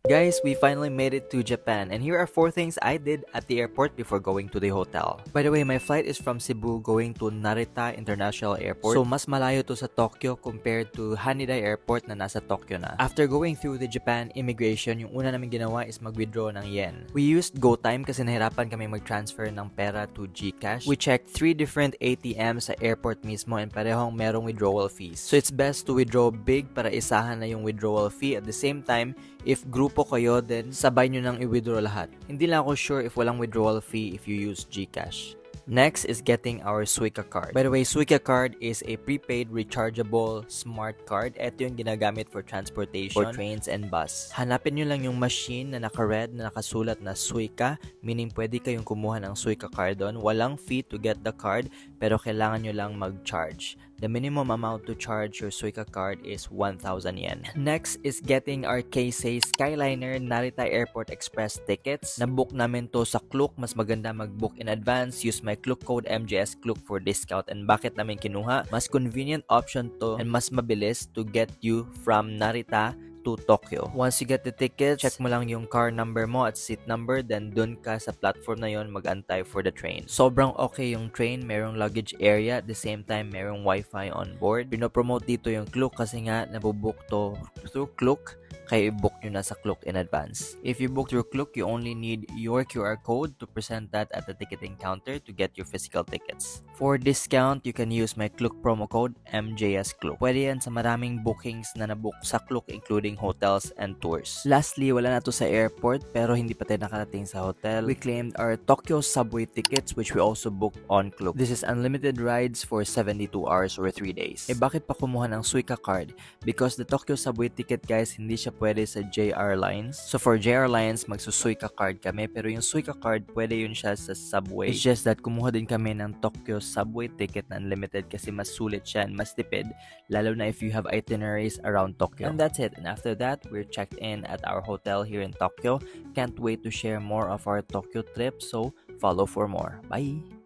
Guys, we finally made it to Japan, and here are 4 things I did at the airport before going to the hotel. By the way, my flight is from Cebu going to Narita International Airport. So, mas malayo to sa Tokyo compared to Haneda Airport na nasa Tokyo na. After going through the Japan immigration, yung una namin ginawa is mag-withdraw ng yen. We used GoTime kasi nahirapan kami mag-transfer ng pera to GCash. We checked 3 different ATMs sa airport mismo and parehong merong withdrawal fees. So, it's best to withdraw big para isahan na yung withdrawal fee. At the same time, if grupo kayo, then sabay nyo nang i-withdraw lahat. Hindi lang ako sure if walang withdrawal fee if you use GCash. Next is getting our Suica card. By the way, Suica card is a prepaid rechargeable smart card. Ito yung ginagamit for transportation, for trains and bus. Hanapin nyo lang yung machine na naka-red na nakasulat na Suica, meaning pwede kayong kumuha ng Suica card doon. Walang fee to get the card, pero kailangan nyo lang mag-charge. The minimum amount to charge your Suica card is 1,000 yen. Next is getting our Keisei Skyliner Narita Airport Express tickets. Na-book namin to sa Klook. Mas maganda mag-book in advance. Use my Klook code MJS Klook for discount. And bakit namin kinuha? Mas convenient option to and mas mabilis to get you from Narita to Tokyo. Once you get the tickets, check mo lang yung car number mo at seat number, then dun ka sa platform na yon mag-antay for the train. Sobrang okay yung train, merong luggage area, at the same time merong wifi on board. Pinopromote dito yung Klook kasi nga nabubook to through Klook, kaya i-book nyo na sa Klook in advance. If you book through Klook, you only need your QR code to present that at the ticketing counter to get your physical tickets. For discount, you can use my Klook promo code MJS Klook. Pwede yan sa maraming bookings na nabook sa Klook including hotels and tours. Lastly, wala na to sa airport pero hindi pa tayo nakarating sa hotel. We claimed our Tokyo subway tickets which we also booked on Klook. This is unlimited rides for 72 hours or 3 days. Bakit pa kumuha ng Suica card? Because the Tokyo subway ticket, guys, hindi siya pwede sa JR Lines. So for JR Lines, magsusuica card kami. Pero yung Suica card, pwede yun siya sa subway. It's just that kumuha din kami ng Tokyo subway ticket na unlimited kasi mas sulit siya and mas tipid. Lalo na if you have itineraries around Tokyo. And that's it. And after that, we're checked in at our hotel here in Tokyo. Can't wait to share more of our Tokyo trip. So follow for more. Bye!